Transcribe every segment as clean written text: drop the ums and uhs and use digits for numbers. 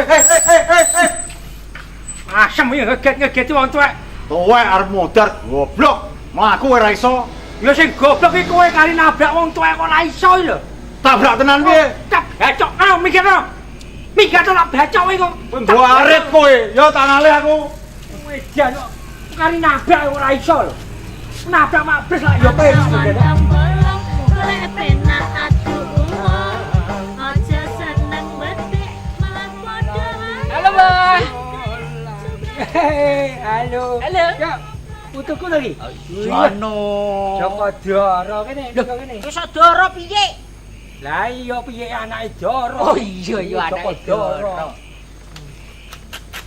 Hei. Asem iki ngeget-ngegeti wong tuwek. Tuwek arep modar goblok. Mlaku ora iso. Ya sing goblok iki kowe kali nabrak wong tuwek kok ora iso lho. Tabrak tenan piye? Tak bacok. Mikirno. Mikir to tak bacok kowe kok. Nggo arit kowe. Ya tangale aku. Wedan kok kali nabrak ora iso lho. Nabrak mak bres lak ya peris. Halo, Bang. Halo. Halo. Ya, putuku lagi. Jano. Joko Doro kene, Joko kene. Wis Doro piye? Lah iya piye anake Doro. Oh iya ya anake Doro.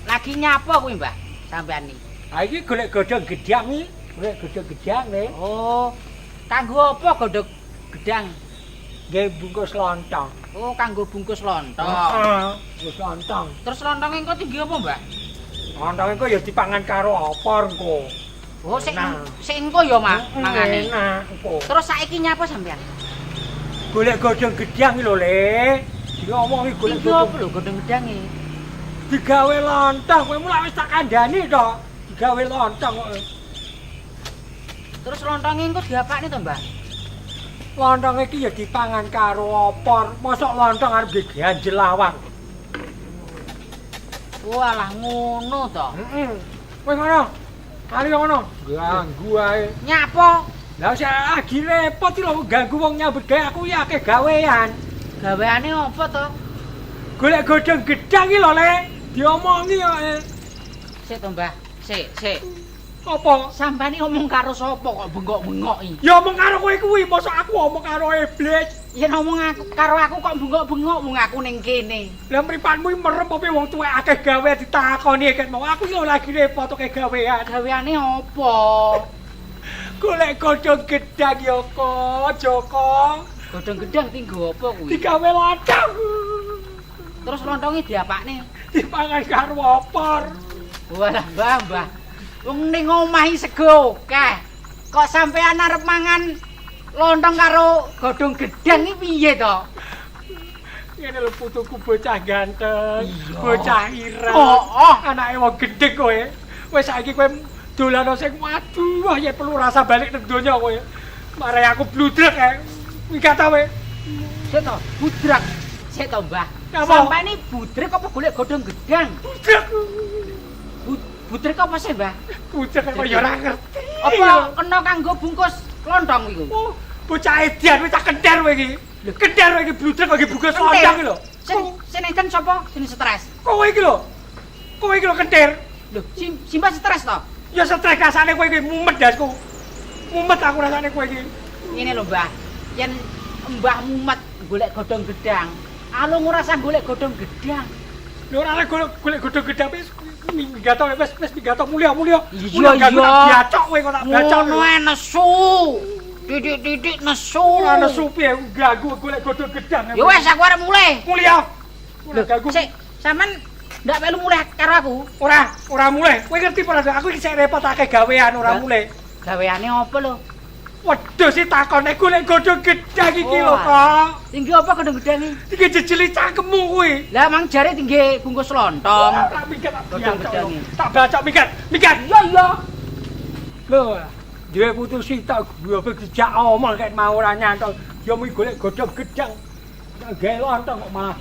Lagi nyapa kuwi, Mbah? Sampean iki. Ha iki golek godhong gedang iki. Golek godhong gedang nih. Oh. Kanggo apa godhong gedang? Nggih bungkus lontong. Oh, kanggo bungkus lontong. Heeh, bungkus lontong. Terus lontong engko tinggi apa, Mbah? Lontong engko ya dipangan karo opor engko. Oh, sik Nah. engko ya, mangane. Nah, engko. Terus saiki nyapa sampean? Golek godhong gedang iki lho, Le. Diomongi golek Tinggi apa lho godhong gedang iki? digawe lontong, kowe mulai wis tak kandhani to. Digawe lontong kok. Terus lontong engko diapakne to, Mbah? Lontong iki ya dipangan karo opor. Mosok lontong arep diganjel lawang. Walah ngono to. Heeh. Wis ngono. Kali ngono. Ganggu ae. Nyapa? Lah wis lagi repot iki lho ganggu wong nyambut gawe aku ya akeh gawean. Gaweane apa to? Golek godhong gedang iki lho, Le. Diomongi kok. Sik to, Mbah. Sik. Apa? Sampeyan iki ngomong karo sapa kok bengok-bengok iki? Ya omong karo kowe kuwi, mosok aku omong karo iblis. Yen ngomong karo aku kok bengok-bengok wong aku ning kene. Lah mripatmu iki merem apa wong tuwek akeh gawe ditakoni ket mau aku yo lagi repot akeh gawean. Gaweane apa? Golek godhong gedang yo kok, Joko. Godhong gedang tinggo apa kuwi? Digawe lontong. Terus lontonge diapakne? Dipangan karo opor. Walah, Mbah. Wong ning omahe sego akeh. Kok sampean arep mangan lontong karo godhong gedang iki piye to? Ngene lho putuku bocah ganteng, Iya. bocah ireng. Oh. Anake wong gedhe kowe. Wis saiki kowe dolan sing waduh, wah ya perlu rasa balik nang donya kowe. Mare aku bludrek ae. Minggat kowe. Sik to, budrak. Sik to, Mbah. Apa? Sampeyan iki budrek apa golek godhong gedang? Bludrek. Budrek apa sih, Mbah? Bludrek kok ya ora ngerti. Apa kena kanggo bungkus lontong iku? Oh, bocah edian wis tak kendar kowe iki. Lho, kendar kowe iki bludrek kok bungkus lontong iki lho. Sing enten sapa? Sing stres. Kowe iki lho. Kowe iki lho kentir. Lho, Simba stres to? Ya stres kasane kowe iki mumet dasku. Mumet aku rasane kowe iki. Ngene lho, Mbah. Yen Mbah mumet golek godhong gedang, alung ora usah golek godhong gedang. Lho ora golek godhong gedang wis minggat wis minggat mulya. Iya. Diacok kowe kok tak bacok. Ngono ae nesu. Titik-titik nesu. Ora nesu piye ganggu golek godhong gedang. Ya wis aku arep mulih. Mulya. Ora Lho, ganggu. sik, sampean ndak perlu mulih karo aku. Ora mulih. Kowe ngerti ora? Aku iki sik repot akeh gawean ora mulih. Gaweane apa lho? Waduh si takone golek godhong gedang iki lho, Kak. Tinggi apa godhong gedang iki? Iki jejeli cangkemmu kuwi. Lah mang jare tinggi bungkus lontong. Tak minggat Godhong gedang iki. tak bacok minggat. Iya. Lho, dhewe putu sitok gue dijak omong kek mau ora nyantol. Dia mau golek godhong gedang. Gawe lontong kok malah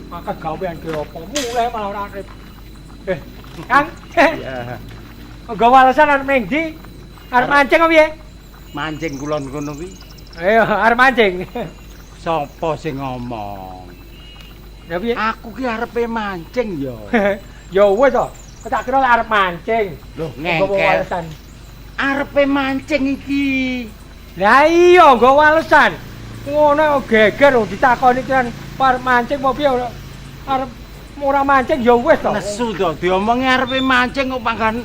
maka gawean ki apa mulai malah ora arep. Kang. Iya. Nggawa alasan arep ning ndi? Arep mancing apa piye? Mancing kulon kono kuwi. Ayo, arep mancing. Sopo sing ngomong? Ya piye? Aku ki arepe mancing ya. Ya wis to. Tak kira arep mancing. Loh, Nggawa ngengkel. alasan. Arepe mancing iki. Lah iya nggawa alasan. Ngono geger ditakoni kan arep mancing apa piye arep ora mancing ya wis to. Nesu to, diomongi arepe mancing kok panggan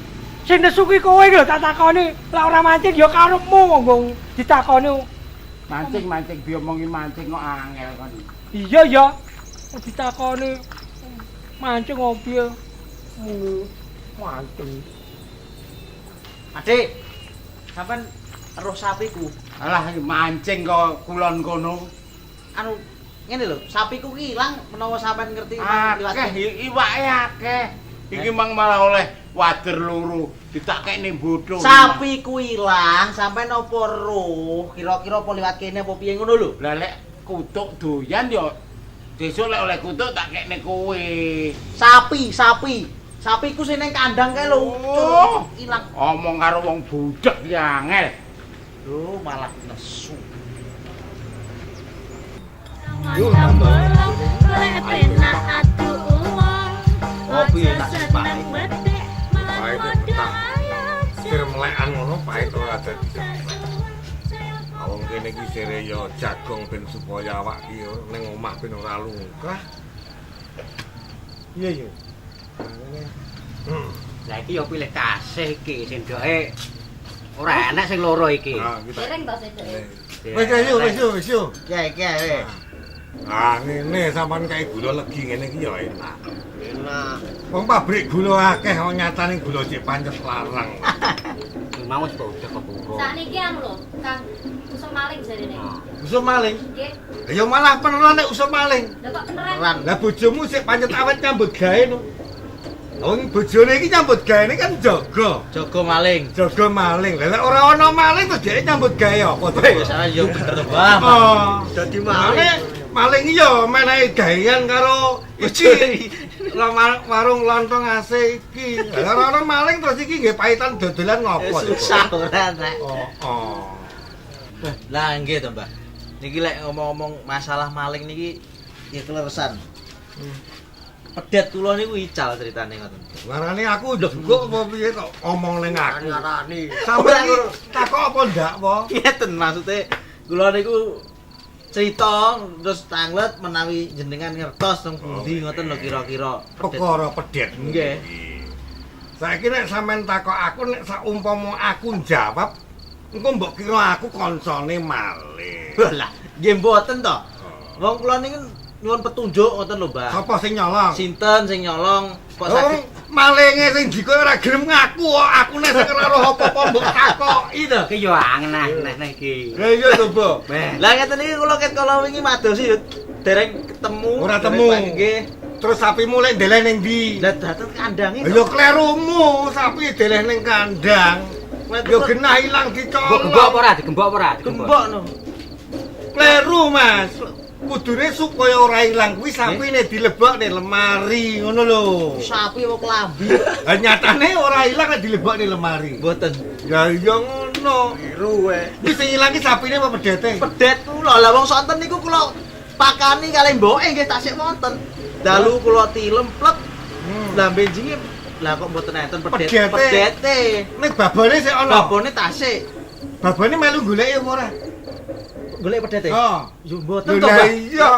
Sing nesu kuwi kowe lho tak takoni. Lah ora mancing ya karepmu wong ditakoni. mancing diomongi mancing kok angel kan. Iya ya. Ditakoni mancing apa piye? Mancing. Adik, sampean roh sapiku. Alah mancing kok kulon kono. Anu ngene lho, sapiku ki ilang menawa sampean ngerti Akeh iwake akeh. Iki mang malah oleh wader loro ditakekne bodho. Sapiku ilang, sampean apa roh? Kira-kira apa liwat kene apa piye ngono lho? Lah lek kutuk doyan ya besok lek oleh kutuk tak kekne kowe. Sapiku sing ning kandang kae lho. Oh. Ilang. Omong karo wong budhek ya angel. Lho malah nesu. Sir melekan ngono pahit ora dadi. Wong kene iki sire ya jagong ben supaya awak ki ning omah ben ora lungkrah. Iya yo. Lah iki yo pilih kasih iki sendoke ora enak sing loro iki. Dereng to sedoke. Wis yo. Kiai. Ah ngene sampean kae gula legi ngene iki ya enak. Enak. Wong pabrik gula akeh kok nyatane gula cek pancet larang. Mau wis bodhek kok puro. Sakniki anu lho, Kang, usum maling jarene. Usum maling. Nggih. Lah ya malah peneran nek usum maling. Lah kok beneran? Lah bojomu sik pancet awet nyambut gawe no. Wong bojone iki nyambut gawe kan jaga. Jaga maling. Jaga maling. Lah nek ora ana maling terus dhek nyambut gawe apa to? Salah yo bener Mbah. Oh. Dadi Maling iya menehi gawean karo iki. Warung lontong AC iki. Lah ora maling terus iki nggih pahitan dodolan ngopo? Susah ora nek. Oh. Lah nggih to, Mbah. Niki lek ngomong-ngomong masalah maling niki ya kleresan. Pedet kula niku ical critane ngoten. Ngarani aku njeguk apa piye kok omong ning aku. Ngarani. Sampeyan iki takok apa ndak apa? Ngeten maksude kula niku cerita terus tanglet menawi jenengan ngertos teng pundi ngoten lho kira-kira. Perkara pedet. Nggih. Saiki nek sampean takok aku nek saumpama aku njawab engko mbok kira aku kancane maling. Lah, nggih mboten to. Wong kula niku nyuwun petunjuk ngoten lho, Mbah. Sapa sing nyolong? Sinten sing nyolong? Kok sakit malinge sing dikowe ora gelem ngaku kok aku nek sing ora roh apa-apa mbok takoki to. Iki yo aneh-aneh iki. Lah iya to, Bo. Lah ngeten iki kula ket kala wingi madosi yo dereng ketemu. Ora temu. Nggih. Terus sapimu lek ndeleh ning ndi? Lah dateng kandange. Ya klerumu, sapi ndeleh ning kandang. Yo genah ilang dicolong. Gembok apa ora? Digembok apa ora? Gembok no. Kleru, Mas. Kudune supaya ora ilang kuwi sapine dilebokne lemari, ngono lho. Sapi apa klambi? Lah nyatane ora ilang nek dilebokne lemari. Mboten. Ya iya ngono. Biru wae. Iki sing ilang ki sapine apa pedete? Pedet kula. Lah wong sonten niku kula pakani kalih mboke nggih tasik wonten. Dalu kula tilem plek. Lah benjinge lah kok mboten enten pedete. Nek babone sik ana. Babone tasik. Babone melu goleki apa ora? Golek pedete. Oh. Yo mboten to, Lah Mbah. iya.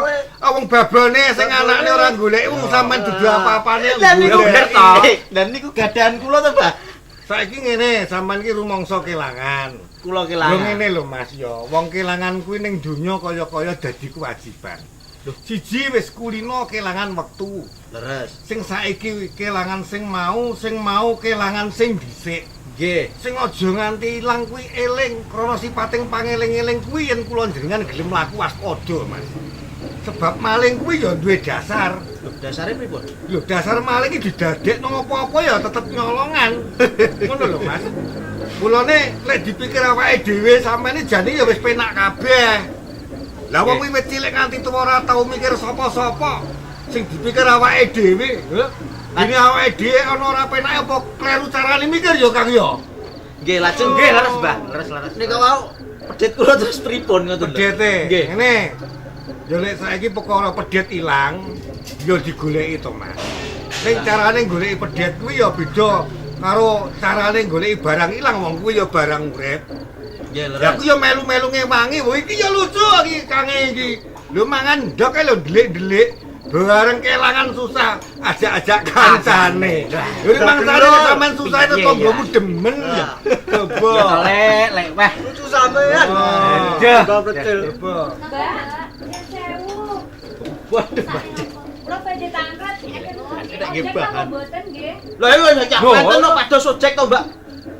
Wong babone sing anakne ora goleki wong sampean dudu apa-apane Lah niku golek. Dan niku gadahan kula to, Mbah. Saiki ngene, sampean ki rumangsa kelangan. Kula Lho kelangan. ngene lho Mas ya, wong kelangan kuwi ning donya kaya-kaya dadi kewajiban. Lho, siji wis kulino kelangan wektu. Leres. Sing saiki kelangan sing mau kelangan sing dhisik. Nggih. Sing aja nganti ilang kuwi eling, krana sipating pangeling-eling kuwi yen kula jenengan gelem mlaku waspada, Mas. Sebab maling kuwi ya duwe dasar. Lho dasare pripun? Lho dasar maling iki didadekno apa-apa ya tetep nyolongan. Ngono lho, Mas. Mulane lek dipikir awake dhewe sampeyan jane ya wis penak kabeh. Lah wong wiwit cilik nganti tuwa ora tau mikir sapa-sapa. Sing dipikir awake dhewe, lho. Ini awake dhewe ana ora penak apa kleru carane mikir ya, Kang ya. Nggih, lajeng nggih leres, Mbah. Leres. Nika wau pedet kula terus pripun ngoten lho. Pedete. Nggih. Ngene. Ya lek saiki perkara pedet ilang, ya digoleki to, Mas. Ning carane goleki pedet kuwi ya beda karo carane goleki barang ilang, wong kuwi ya barang urip. Nggih, Ya leres. aku ya melu ngewangi, wah iki ya lucu iki kange iki. Lho mangan ndok ae lho delik-delik. Bareng kelangan susah, ajak-ajak kancane. Lho mangsane sampean susah itu tonggomu demen ya. Coba. Lek weh. Lucu sampean. Dah. betul. Coba. Mbak, yang sewu. Waduh, Kula badhe tanglet nggih, ojek bahan. apa mboten nggih? Lah iya cak enten no pados ojek to, Mbak.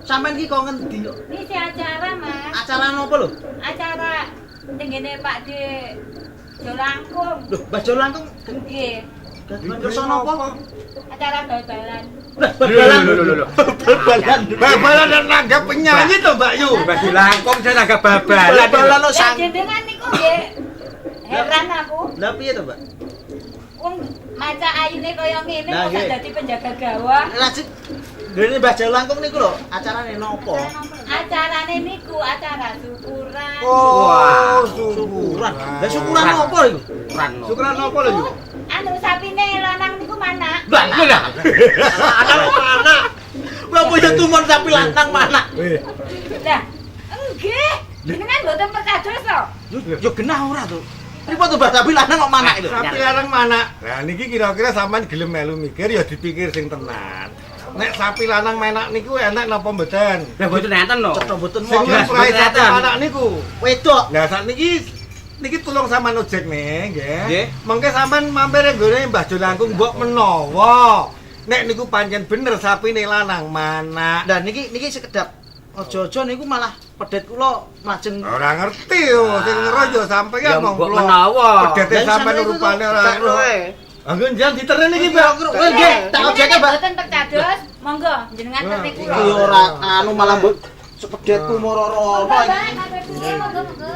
Sampean iki kok ngendi kok? Ini si acara, Mas. Acara napa lho? Acara tenggene Pak De Langkung. Loh, Bajo Langkung Nggih. kersa napa? Acara bal-balan. Bal-balan. Bal-balan. Bal-balan dan nanggap penyanyi to Mbak Yu. Bagi langkung saya agak babalan. Bal-balan lo Lah sang. jenengan niku nggih. Heran aku. Lah piye to, Mbak? Wong maca ayune kaya ngene Lah, kok nggih. dadi penjaga gawah. Lajeng ngene Bajo Langkung niku lho, acarane napa? Acarane niku acara syukuran. Oh, Syukuran. Lah syukuran apa iku? Syukuran apa lho Yu? Anu sapine lanang niku mana? Lah. Anak mana? Wong punya tumor tapi lantang mana? Lah, nggih. Jenengan mboten perkados to? Yo genah ora to. Pripo to Mbak tapi lanang kok mana itu? Sapi larang mana? Nah niki kira-kira sampean gelem melu mikir ya dipikir sing tenan. Nek sapi lanang menak niku enak napa mboten? Lah mboten enten lho. Cetha mboten Sing wong. ngemprai sapi anak niku. Wedok. Lah sak niki tulung sampean ojek nih, nggih. Nggih. Mengke sampean mampir nggone Mbah Jo Langkung mbok menawa. Nek niku pancen bener sapine lanang mana? Lah niki sekedap aja-aja niku malah pedet kula lajeng Ora ngerti yo, sing ngero yo sampeyan mong mbok kula. menawa. Pedete sampean rupane ora ero. Anggo njan diteren iki, Mbak. Nggih, tak ojeke, Mbak. Mboten perkados. Monggo jenengan tertik kula. Yo ora anu malah mbok sepedetku moro-rono Bapak, iki. matur suwun, monggo.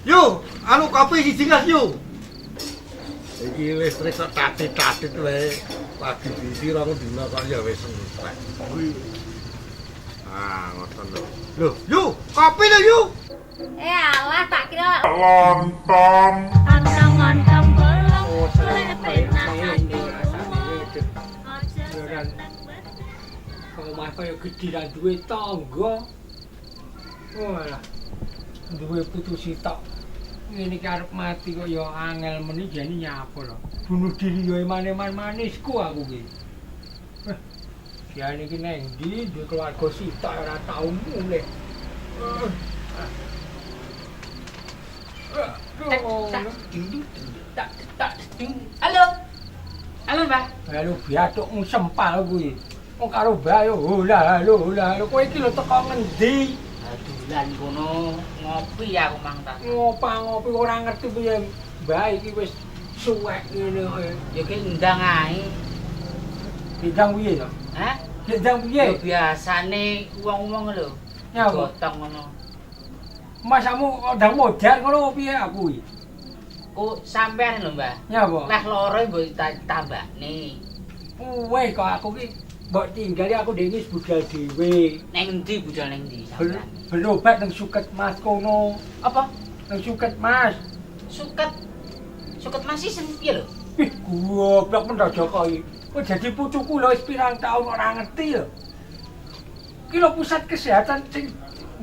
Yu, anu kopi siji gelas yu. Iki listrik kok tatit-tatit wae. Lagi diisi rong dina kok ya wis entek. Ah, ngoten lho. Lho, yu, kopi lho yu. Alah tak kira lontong. Ontong-ontong bolong. Oh, omah kaya gedhe ra duwe tangga. Walah. Duwe putu sitok. Ngene iki arep mati kok ya angel meni jane nyapa lho. Bunuh diri yo eman-eman manisku aku iki. Kiane iki nang ndi duwe keluarga sitok ora tau mulih. Halo. Halo, Mbak. Halo biatukmu sempal kuwi. Wong karo bae hola halo kowe iki lho teko ngendi? Dolan kono ngopi aku mang ta. Ngopi ora ngerti piye. Mbah iki wis suwek ngene kok. Ya ki ndang ae. Bidang piye to? Hah? Bidang piye? Ya biasane wong-wong lho. Nyapa? Gotong ngono. Masamu ndang modar ngono piye aku iki? Oh, sampean lho, Mbak. Nyapa? Leh loro mbok tambakne. Weh kok aku ki mbok tinggali aku dhewe wis budal dhewe. Neng endi budal neng endi sampean? Berobat nang Suket Mas kono. Apa? Nang Suket Mas. Suket masih sing piye lho? Ih, goblok men Joko iki. Kok jadi pucuku lho wis pirang taun ora ngerti lho. Ki lho pusat kesehatan sing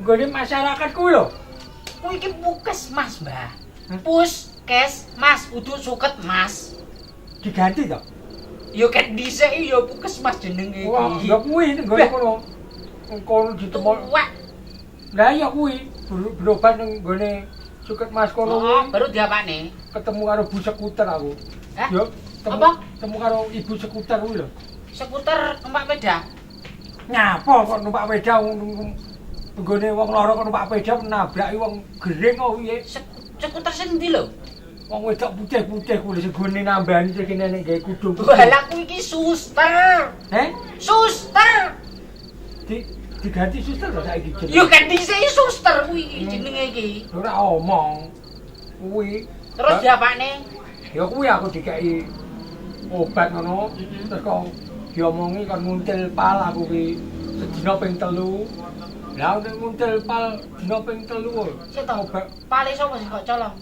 nggone masyarakat kuwi lho. Kuwi iki puskesmas, Mbah. Puskesmas kudu Suket Mas. Diganti to? Yo ket dhisik yo puskesmas jenenge Wah, iki. ya kuwi nggone kono. Kono ditemon. Tuwek. Lah iya kuwi berobat nang nggone Suket Mas kono Oh, kuwi. baru diapane? Ketemu karo Bu Sekuter aku. Hah? Yo, Apa? Ketemu karo Ibu Sekuter kuwi lho. Skuter numpak sepeda. Nyapa kok numpak sepeda nggone wong lara kok numpak sepeda nabraki wong gering kok piye? Skuter sing ndi lho? Wong wedok putih-putih kuwi sing gone nambani sing kene nek gawe kudung. Walah kuwi iki suster. Heh? Suster. Diganti suster kok saiki jenenge. Yo kan dhisik suster kuwi iki jenenge iki. Ora omong. Kuwi. Terus diapane? Ya kuwi aku dikai obat ngono. Terus kok diomongi kon nguntil pal aku ki sedina ping 3. Lah nek nguntil pal dina ping 3. Sik to. Obat Pale sapa sing kok colong?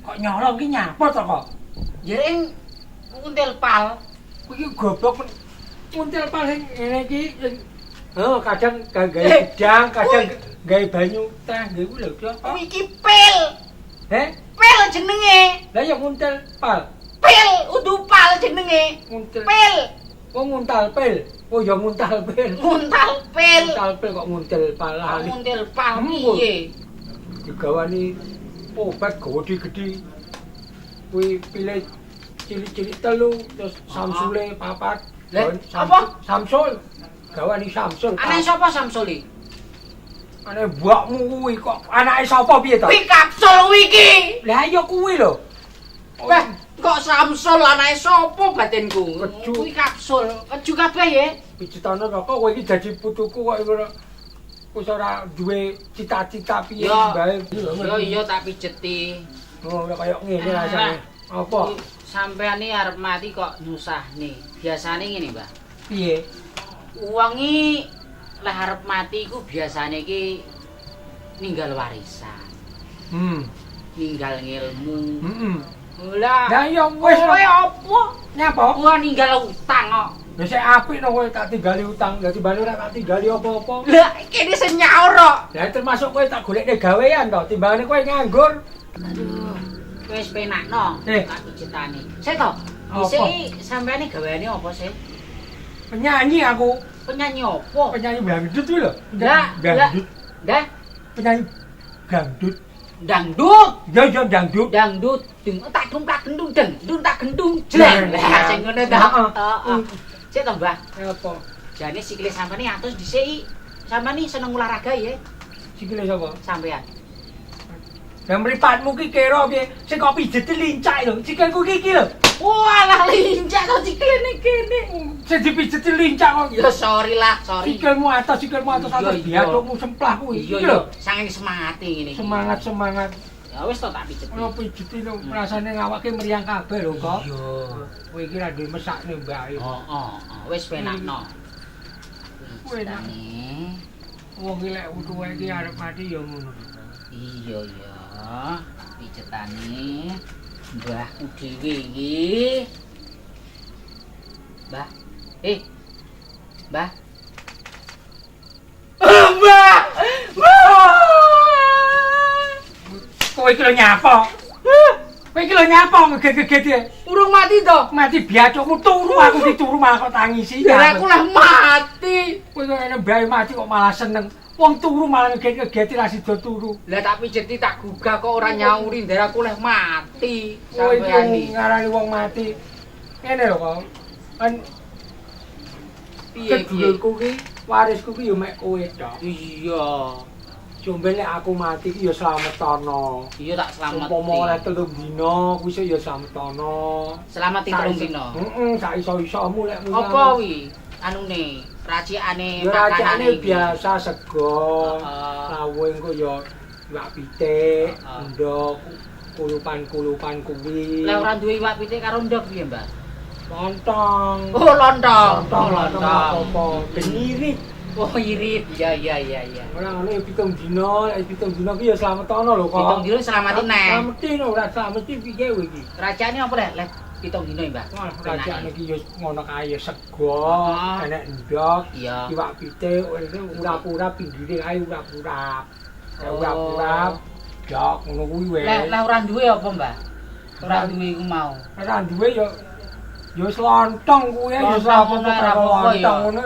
kok nyolong ki nyapa to kok? Jering nguntil pal. Kuwi ki goblok men. Nguntil pal sing ngene iki sing kadang gawe Eh, gedang, kadang gawe banyu teh nggih kuwi lho ki apa? Kuwi iki pil. Heh? Pil jenenge. Lah ya nguntil pal. Pil udu pal jenenge. Nguntil. Pil. Kok nguntal pil? Oh ya nguntal pil. Nguntal pil. Nguntal pil kok nguntil pal lali. Nguntil pal Hmm, piye? Digawani obat gede-gede. Kuwi pilih cilik-cilik 3 terus samsule 4. Lah, apa? Samsul. Gawani samsul. Aneh sapa Samsuli? Ane mbokmu kuwi kok anake sapa piye to? Kuwi kapsul kuwi iki. Lah iya kuwi lho. Wah, kok Samsul anake sapa batinku? Keju. Kuwi kapsul. Keju kabeh ya. Picitane kok kowe iki dadi putuku kok ora wis ora duwe cita-cita piye Ya. bae. Yo iya tak pijeti. Oh, kaya ngene rasane. Apa? Sampeyan iki arep mati kok nyusahne. Biasane ngene, Mbah. Piye? Wong iki lek arep mati iku biasane iki ninggal warisan, ninggal ilmu. Heeh. Lah, Lah iya wis kowe apa? nyapa? Wah ninggal utang kok. Ya sik apik no kowe tak tinggali utang, dadi bali ora tak tinggali apa-apa. Lah, kene sing nyaur kok. Lah termasuk kowe tak golekne gawean to, timbangane kowe nganggur. Aduh, wis penakno tak pijetane. Sik to. Apa? Dhisik sampeyan gaweane apa sih? Penyanyi aku, Penyanyi apa? penyanyi dangdut kuwi lho. Lah, Dangdut, dah penyanyi dangdut. dangdut. Ya dangdut. Dangdut, tak gendung dangdut tak gendung jreng. Lah sing ngono ta. Heeh. Sik to, Mbah. Apa? Jane sikile sampeyan atus dhisik. Sampeyan iki seneng olahraga ya, Sikile sapa? sampeyan. Lah mripatmu ki kira piye? Sing kok pijet lincak lho. Sikilku iki lho. Walah lincak to sikile kene. Sing dipijeti lincak kok. Ya sorry lah, sorry. Sikilmu atas atas Iya, iya. biatukmu semplah kuwi. Iya Iki iya, lho. saking semangate ngene iki. Semangat. Ya wis to tak pijeti. Ono pijeti lho, rasane ngawake meriang kabeh lho kok. Iya. Kowe iki ra duwe mesakne mbake. Heeh, wis penakno. Enak. Pijetane. Wong iki lek utuhe iki arep mati ya ngono. Iya ya. Pijetane mbahku dhewe iki. Mbah. Mbah. Mbah. Kowe iki lho nyapa? Kowe iki lho nyapa geget-geget. Urung mati to? Mati biacokmu turu aku dituru malah kok tangisi. Ya aku lah mati. Kowe kok ana mbae mati kok malah seneng. Wong turu malah ngeget-ngegeti ra sida turu. Lah tak pijeti tak gugah kok ora nyauri ndara aku leh mati. Kowe Sampeyan iki ngarani wong mati. Ngene lho kok. Kan piye kedulurku ki warisku ki ya mek kowe tok. Iya. Jombe lek aku mati ki ya slametono. Iya tak selamat. Umpama oleh 3 dina kuwi sik ya slametono. Selamat 3 dina. Heeh, sak iso-isomu lek mung. Apa wi? Anune, racikane Ya makanan racane iki. biasa sego. Heeh. Laweng kok ya iwak pitik, Heeh. ndok, kulupan-kulupan kuwi. Lek ora duwe iwak pitik karo ndok piye, Mbak? Lontong. Oh, lontong. Lontong apa? Genirit. Oh, irit. Iya. Ora ngono ya 7 dina, lek 7 dina ki ya slametono lho kok. 7 dina selamati neh. Slameti no, ora slameti piye kowe iki? Racane apa lek 7 dina, Mbak? Wah, rajane iki ya ngono kae sego, Heeh. enek ndok, Iya. iwak pitik, urap-urap pinggire kae urap-urap. Ya Oh. urap-urap, ndok ngono kuwi wae. Lek ora duwe apa, Mbak? Ora duwe iku mau. Ora duwe ya wis lontong kuwi ya Lontong sapa ngono, karo ora apa-apa ya. lontong ngono.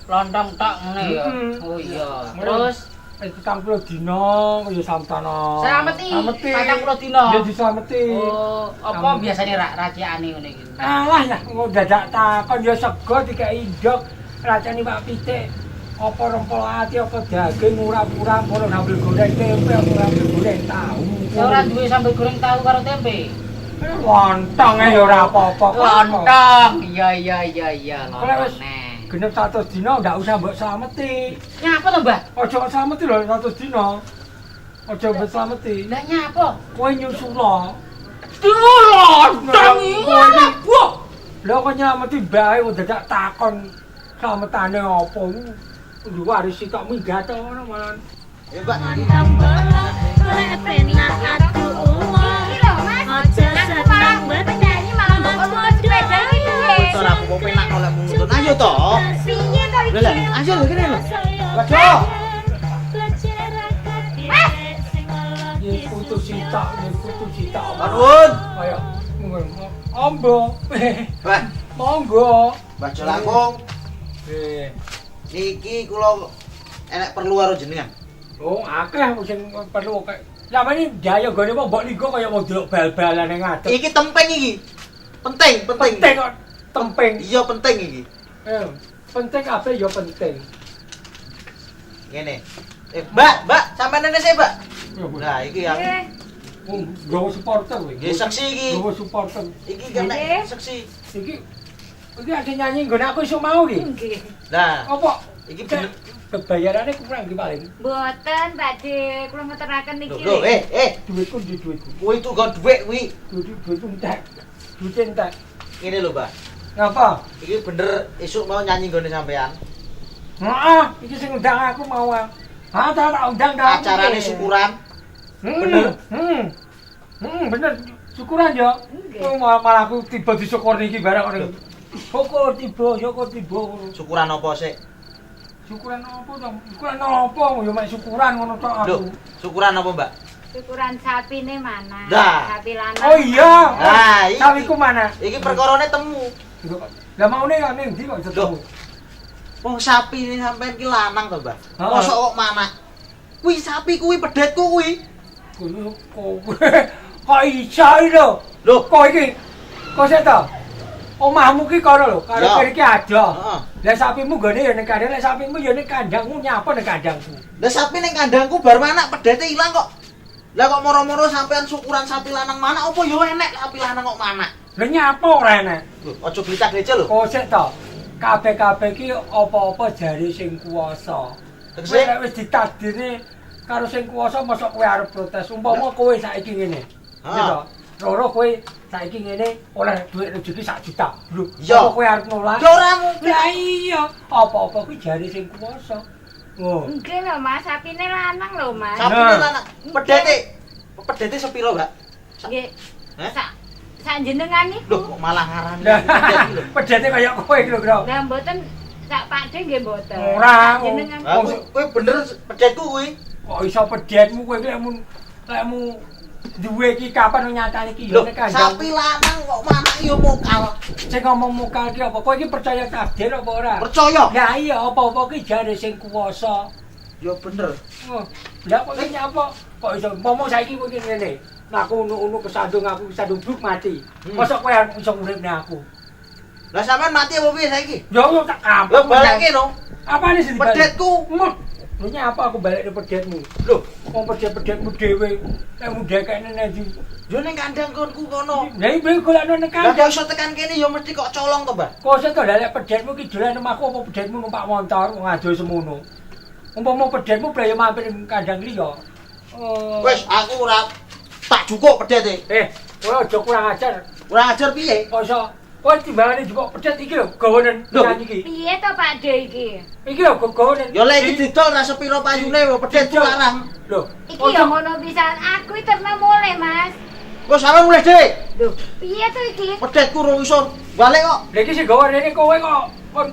Lontong tok ngene ya. Mm-mm. Oh iya. Terus Terus 40 dina ya samtono. Slameti. Slameti. 40 dina. Ya dislameti. Oh, apa Slameti. biasane racikane ngene iki? Alah ya, mau dadak takon ya sego dikai ndok, racane iwak pitik. Apa rempel ati apa daging urap-urap ngono sambil goreng tempe apa sambil goreng tahu. Ya ora duwe sambel goreng tahu karo tempe. Lontong ya ora apa-apa. Lontong. Iya, Kalau wis lontong neh. genep 100 dina ndak usah mbok slameti. Nyapa to, Mbah? Aja slameti lho 100 dina. Aja mbok slameti. Lah nyapa? Kowe nyusula. Lontong iki. Wah. Lha kok nylameti bae kok dadak takon slametane apa. Kudu waris tok minggat to ngono malah. Ya, Mbak. Iki lho, Mas. Aku malah penyanyi malah mbok sepeda iki piye? Ora aku mau penak oleh muntun. Ayo to. Piye to iki? Lah, ayo lho kene lho. Waduh. Ye putus sitok. Nuwun. Kaya ngono. Ambo. Mbah, Monggo. Mbah Jolangkung, Niki kula enek perlu karo jenengan. Oh, akeh sing perlu kok. Sampeyan jaya gone mbok ligo kaya mau delok bal-balan ning ngadeg. Iki tempeng iki. Penting. Penting kok tempeng. Iya penting iki. Penting kabeh ya penting. Ngene. Mbak, sampean nene sih, Mbak. Ya, Bu. Nah, iki yang Nggih. Nggawa supporter kowe. nggih seksi iki. Nggawa supporter. Iki kena Nggih. seksi. Iki ada nyanyi nggone aku iso mau iki. Nggih. Nah, Apa? iki bener. Kebayarannya kurang iki paling. Mboten, Pakde. Kula ngeteraken niki. Lho, Duitku di duitku. kuwi tuh gon dhuwit kuwi. Duitku entek. Duit entek. Ngene lho, Mbak. Ngapa? Iki bener esuk mau nyanyi nggone sampean. Heeh, iki sing undang aku mau. Ah, tak undang dah. Acarane syukuran. Bener. Bener. Syukuran yo. Nggih. Oh, malah aku tiba disyukur niki barang orang. Syukur tiba. Syukuran apa sih? Syukuran apa dong? Syukuran apa? Ya mek syukuran ngono tok aku. Lho, syukuran apa, Mbak? Syukuran sapine mana? Dah. Sapi lanang. Oh iya. Nah, iki. Sawiku mana? Iki perkarane temu. Lah maune ya ning ndi kok Loh. ketemu? Wong sapi ini sampean ki lanang to, Mbak. Heeh. Mosok kok manak? Kuwi sapi kuwi pedhetku kuwi. Kuwi kok iso lho. Lho, Kok iki? Kok sik to? Omahmu ki kono lho, karo Ya. kene iki ada. heeh. Lah sapimu gone ya ning kandang, lah sapimu ya ning kandangmu nyapa ning kandangku. Lah sapi ning kandangku bar manak pedhete ilang kok. Lah kok moro-moro sampean syukuran sapi lanang manak apa yo enek sapi lanang kok manak. Lah nyapa ora enek. Lho, aja glicak-glicek lho. Kok sik to? Kabeh-kabeh ki apa-apa jari sing kuwasa. Tegese Nek wis ditakdirne karo sing kuwasa mosok kowe arep protes. Umpama kowe saiki ngene. Ya to? Loro kowe saiki ngene oleh duit rezeki 1 juta. Lho, Iya. apa kowe arep nolak? Lho ora mungkin. Lah iya, apa-apa kuwi jari sing kuwasa. Oh. Nggih lho, Mas. Sapine lanang lho, Mas. Sapi Nah. lanang pedhete. Pedhete sepiro, Mbak? Nggih. Heh? Sak jenengan Lho, niku. kok malah ngarani Lah, pedhete lho. pedhete kaya kowe iki lho, Bro. Lah mboten sak Pakde nggih mboten. Ora. Sak jenengan. Lah kowe bener pedhetku kuwi. Kok iso pedhetmu kowe iki lekmu duwe iki kapan nyatane iki Lho, yo nek kandang. sapi lanang kok manak yo mokal. Sing ngomong mukal ki apa? Kowe iki percaya takdir apa ora? Percaya? Ya iya, apa-apa ki jare sing kuwasa. Yo bener. Oh, lah kok iki nyapa? Kok iso momo saiki kowe iki ngene. Aku unu kesandung bluk mati. Mosok kowe arep iso uripne aku. Lah sampean mati apa piye saiki? Yo tak kampung. Lah balekke no. Apane sing dibalik? Pedhetku. Lho nyapa aku balik pedhetmu? Lho, Wong pedhet-pedhetmu dhewe. Nek ndekekne ndi? yo ning kandang konku kono. Lah iki golekno nek Lah kandang. kok iso tekan kene yo mesti kok colong to, Mbak. Kok sik to lek pedhetmu ki dolan omahku apa pedhetmu numpak motor ngado semono. Umpama pedhetmu blaya mampir ning kandang liya. Oh. Wis aku ora tak jukuk pedhete. Kowe aja kurang ajar. Ora ajar piye? Kok iso kowe timbangane jupuk pedhet iki lho, gawanen Lho. nyanyi iki. Piye to Pakde iki? Iki lho gawanen. Yo lek iki didol ra sepiro payune wo pedhetku larang. Lho, Iki ya ngono pisan. Aku iki terna mulai, Mas. Wis sampean mulih dhewe. Lho, piye to iki? Pedhetku rung iso balik kok. lha iki sing gawanene kowe kok kon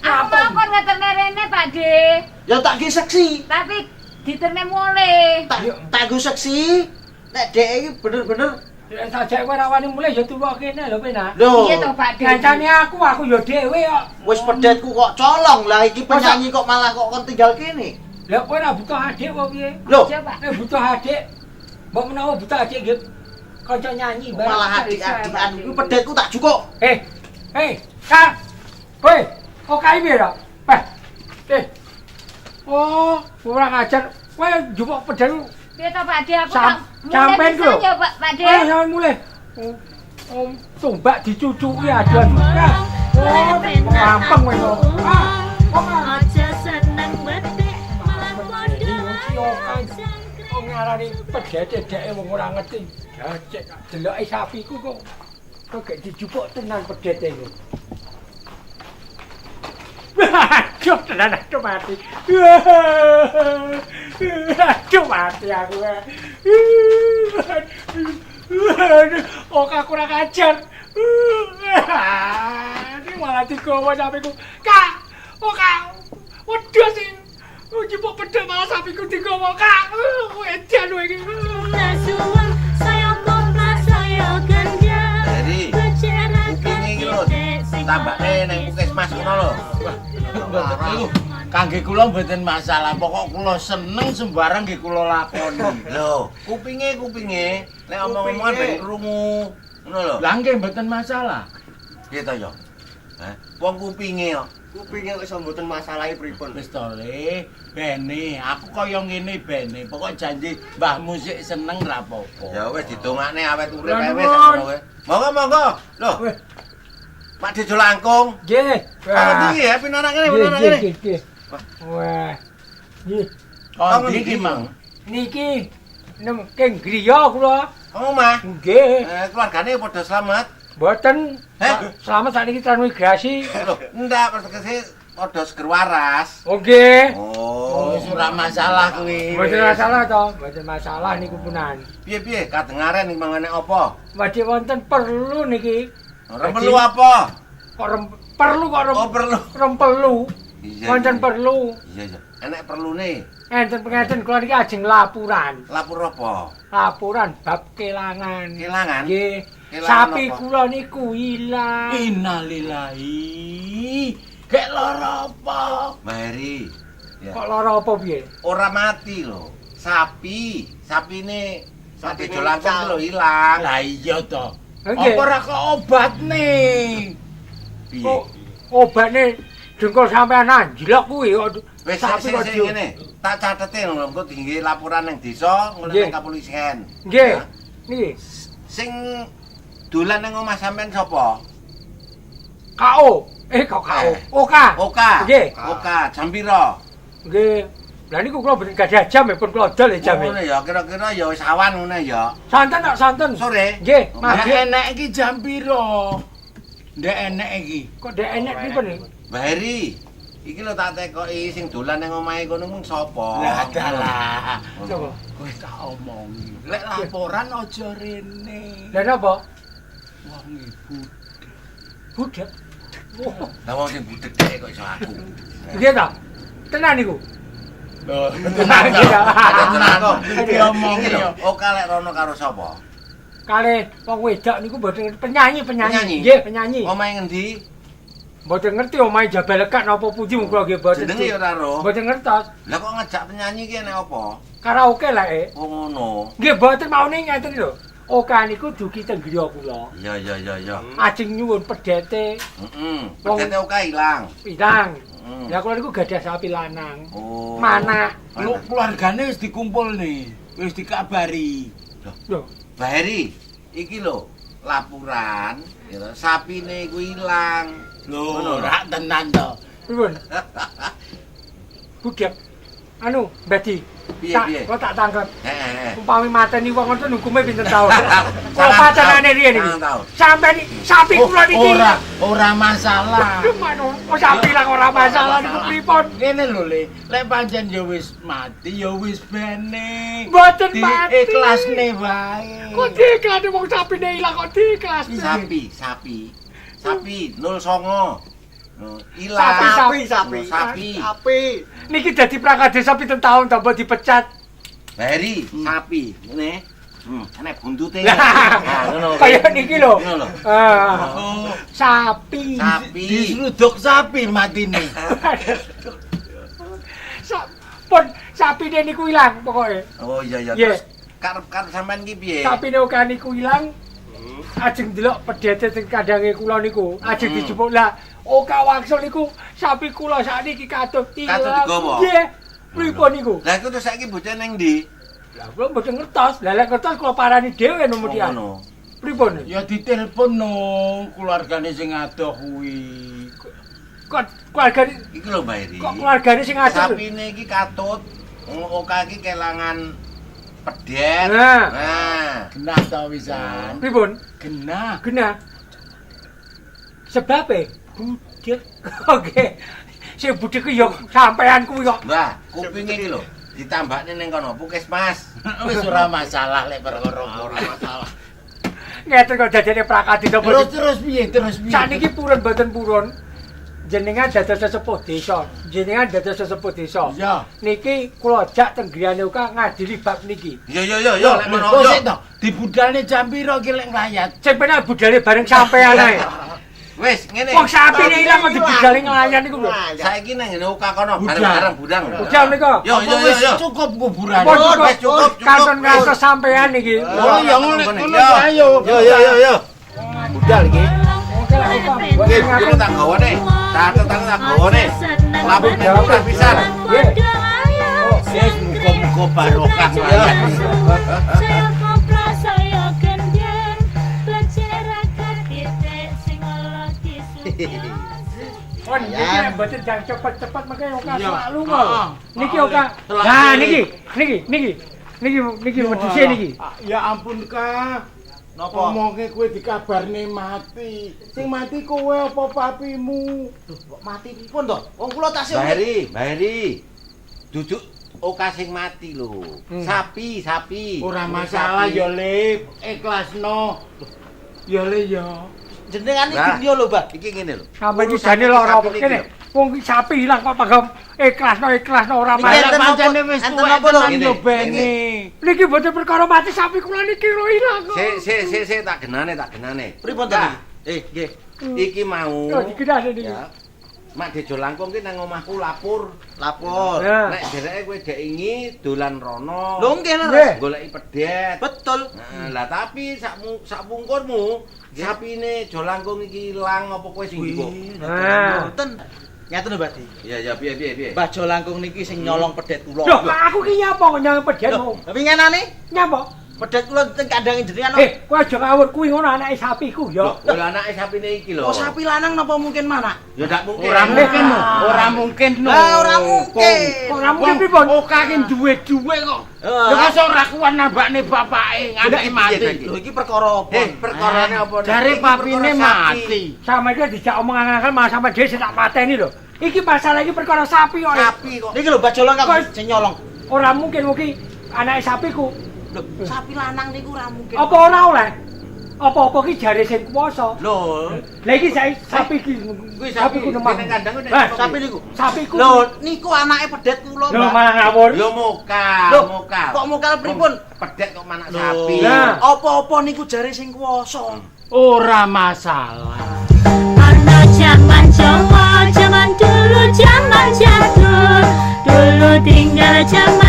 Aku mau kon ngeterne rene, Pakde. Ya tak ge seksi. Tapi diterne mulai. Tak go seksi. Nek dhek iki bener-bener nek sajake kowe ra wani mulih ya tuwa kene lho penak. lho. Piye to Pakde? Kancane aku yo dhewe kok. Wis pedhetku kok colong. Lah iki penyanyi kok malah kok kon tinggal kene. Lah kowe ra butuh adik apa piye? Lho, Coba. Nek butuh adik, mbok menawa butuh adik nggih kanca nyanyi bareng. malah adik-adikan iki pedhetku tak jukuk. Kak. Kowe, kok kae piye to? Oh, kurang ajar. Kowe njupuk pedhetmu. Piye to Pakde? Aku Sam- tak sampean mulai lho. pisan ya, Pakde. Ayo sampean mulih. Tombak dicucuki adu-adu. Oh, gampang kowe kok. Aja seneng bedek malah podo Kok ngarani pedhete dheke wong ora ngerti. Ya cek deloke sapiku kok gak dijupuk tenan pedhete iku. Aduh, tenan aduh mati. Aduh mati aku. Oh, kak kurang ajar. Ini malah digawa sapiku. Kak, oh kak, waduh sih. Jemput pedang malah sapiku digawa kak. Edan kowe iki. Nasuang saya koma saya ganja Jadi, Bicarakan kuping iki lho, tambakne ning puskesmas kono lho. Iku kangge kula mboten masalah, pokok kula seneng sembarang nggih kula lakoni. Lho, kupinge nek omong-omongan ben krungu. Ngono lho. Lah nggih mboten masalah. Gitu ya. Wong kupinge kok Kupinge kok iso mboten masalahe pripun? Wis to Le, bene, aku kaya ngene bene. Pokok janji Mbah Musik seneng ra apa-apa. Ya wis didongakne awet urip Lah, ae wis nuwun. ngono wae. Monggo. Loh, Weh, Pak Dejo langkung. nggih. Apa iki ya pinarak kene, pinarak kene. Nggih. Wah. Nggih. Kon iki Mang. Niki nem keng griya kula. Omah. Nggih. Keluargane padha slamet. Mboten. Selamat sakniki transmigrasi. Loh, ndak tegese padha seger waras. Oh nggih. Oh, Wis ora masalah kuwi. Mboten masalah to, mboten masalah niku punan. piye kadengaren iki mangane apa? Badhe wonten perlu niki. Ora perlu apa? Kok perlu kok Oh, perlu. perlu. Iya. Wonten perlu. Iya. Enek perlune. Enten pengeten kula niki ajeng laporan. Lapor apa? Laporan bab kelangan. Kelangan? Nggih. Kelangan Sapi apa? kula niku ilang. Innalillahi. Kek lara apa? Mbak Heri. Ya. Kok lara apa piye? Ora mati lho. Sapine Pak Sapine Dejo langkung ical. iki lho ilang. Lah iya to. Nggih. Apa ora kok obatne? Piye? Kok obatne dengkul sampean anjlok kuwi kok Wis sapi kok sing ngene. Tak catete lho engko tinggi laporan ning desa ngono Nggih. nang kepolisian. Nggih. Ya. Niki Sing dolan nang omah sampean sapa? KO. Kok KO. Oka. Oka. Nggih. Oka, jam pira? Nggih. Lah niku kula mboten gadah jam pun kula dol ya jam. Ngono ya, kira-kira ya wis awan ngono ya. Santen tak santen. Sore. Nggih, Nek maghrib. enek iki jam pira? Ndek enek iki. Kok dek enek pripun iki? Mbak Heri, iki lho tak tekoki sing dolan nang omahe kono mung sapa? Lah dalah. Coba. Wis tak omongi. Lek laporan aja rene. Lah napa? Wong ibu. Budek. Oh, Lah wong sing budek dhek kok iso aku. nggih ta? Tenan niku. Loh, Tenan iki ta. Ada tenan kok. Diomongi Iki lho, ya. Oka lek rono karo sapa? Kale wong wedok niku mboten penyanyi. Penyanyi? Nggih, penyanyi. Omahe ngendi? Mboten ngerti omahe Jabal Lekat napa pundi mung kula nggih mboten. Jenenge ya ora ro. Mboten ngertos. Lah kok ngejak penyanyi ki enek apa? Karaoke lah Oh ngono. Nggih mboten maune ngeten lho. Oka niku dugi teng griya kula. Iya. Ajeng nyuwun pedhete Heeh. Wong- Pedete Oka ilang. pirang. Heeh. Lah kula niku gadah sapi lanang. Oh. Mana? Lu keluargane wis dikumpul nih. Wis dikabari. Lho, Mbak Heri, iki lho laporan, ya, sapine iku ilang. Lho, ora tenan to. pripun? Budek. Anu, Mbadi. Piye? Kok tak tangkep. Heeh. Umpami mateni wong ngono hukume pinten taun? Kok Sangat pacanane tahu. riyen iki? Sangat tahu. Sampai sapi kula niki. Ora masalah. Aduh, mano, kok sapi lah ora masalah niku pripun? Ngene lho, Le. Lek pancen ya wis mati, ya wis bene. Mboten mati. Ikhlasne wae. Kok diiklane wong sapine ilang kok diiklasne? Sapi 09. Oh, ilang. Sapi. Sapi. Niki dadi prakade sapi ten taun tambah dipecat. Heri, sapi. Ngene. Enek buntute. Lah, ngono. kaya niki lho. Ngono lho. Ah, Oh, sapi. Sapi. diseruduk sapi matine. Pun sapine niku ilang pokoke. Oh iya. Nggih. Terus karep-karep sampean ki piye? Sapine oka niku ilang. Ajeng delok pedhete teng kandange kula niku. Ajeng dijupuk lah. Oka wangsul niku sapi kula sakniki katut ilang. Katut digawa? Nggih. Pripun niku? Lah iku terus saiki bocah ning ndi? Lah kula mboten ngertos. Lah lek ngertos kula parani dhewe nomor dia. Ngono. Pripun? Ya ditelepon no keluargane sing adoh kuwi. Kok keluargane Iki lho Mbak Heri. kok keluargane sing adoh? Sapine iki katut. Oka iki kelangan pedet. Nah. Nah. Genah ta wisan. Pripun? Genah. Genah. Sebabe budek. Oke. Sing budek ku ya sampean kuwi kok. Mbah, kupinge iki lho ditambahne ning kono puskesmas. Wis ora masalah lek perkara ora masalah. Ngeten kok dadene prakadi to. Terus piye? Sakniki purun mboten purun. Jenengan dados sesepuh desa. Jenengan dados sesepuh desa. Ya. Niki kula jak teng griyane uga ngadili bab niki. Yo lek ngono Kok yo. sik to? Dibudalne jam pira ki lek nglayat? Sing penak budale bareng sampean ae. Wis ngene. Wong sapine ilang kok dibudale nglayan niku lho. Saiki nang ngene Oka kono Budal. bareng-bareng budang. Udah nika. Yo. Wis cukup kuburan. Pun wis cukup. Kanton ngantos sampean niki. Oh ya ngono ngono ayo. Yo. Budal iki. Oke lah, Oka. Nggih, tak gawane. Catet tak gone. seneng Labu bete jawab pisan. Padha ayo Wis muga-muga barokah mlayan. saya koplo saya gendeng Becerakan titik sing ora disusun Kon Ya. iki nek mboten jang cepet-cepet makanya oka Iya. selalu kok. Niki oka. Telat Nah, diri. niki wedhuse niki. Ya ampun, Kak. Napa? Omonge kowe dikabarne mati. Sing mati kowe apa papimu? Kok mati pripun to? Wong kula tasih Bahari. Duduk oka sing mati lho. Sapi. Ora masalah ya, Lip. Ikhlasno. Ya, Le ya. jenengan iki Lah. yo lho, Mbah. Iki ngene lho. Sampe iki Urusan jane lara sapi apa niki kene. lho. Wong iki sapi ilang kok pagam ikhlasno ora Niki mati. enten Pancene apa- wis enten tuwek apa to? tenan Ngene, yo bene. Niki mboten perkara mati sapi kula niki lho ilang kok. Sik tak genane. Pripun to? Nah, Nggih. iki mau. Yo dikenal niki. Ya. Mak Dejo Langkung ki nang omahku lapor. Lapor. Ya. Nek dereke kowe gak ingi dolan rono. Lho nggih, Nggih. Leres. Goleki pedet. Betul. Nah, lah tapi sak pungkurmu sapine Jo Langkung iki ilang apa kowe sing ndiko? Nah. Mboten. Ngaten lho, Mbak Di. Ya piye. Mbah Jo Langkung niki sing nyolong pedet kula. Loh, kok aku ki nyapa kok nyang pedhenmu? Tapi ngenane Nyapa? pedet kula teng kandange jenengan. Kowe aja ngawur kuwi ngono anake sapiku ya. Lho anake sapine iki lho. Oh, sapi lanang napa mungkin mana? Ya ndak mungkin. Ora mungkin, ora mungkin no. Lah ora mungkin. Ora mungkin pripun? Oka ki duwe duwe kok. Ya masa ora kuat nambakne bapake nganti mati. Lho iki perkara apa? Perkarane apa? Jare Iki papine perkara sapi. mati. Sama iki dijak omongan-omongan malah sampe dhewe sing tak pateni lho. Iki masalah iki perkara sapi kok. Sapi kok. Niki lho Mbah Jo Langkung Kok- sing nyolong. Ora mungkin iki anake sapiku. Lho, sapi lanang niku ora mungkin. Apa ora oleh? Apa-apa ki jare sing kuwasa. Lho, Lah iki sapi ki. kuwi sapi ku nemah. ning kandang nek Eh, Sapi niku. Sapiku. Lho, niku anake pedet kula, Lho Mbak. malah ngawur. Yo mokal, Lho, mokal. kok mokal pripun? Pedet kok manak Lho, sapi. Lah. apa-apa niku jare sing kuwasa. Ora masalah. Ana zaman Jawa, zaman dulu, zaman jadul. Dulu tinggal zaman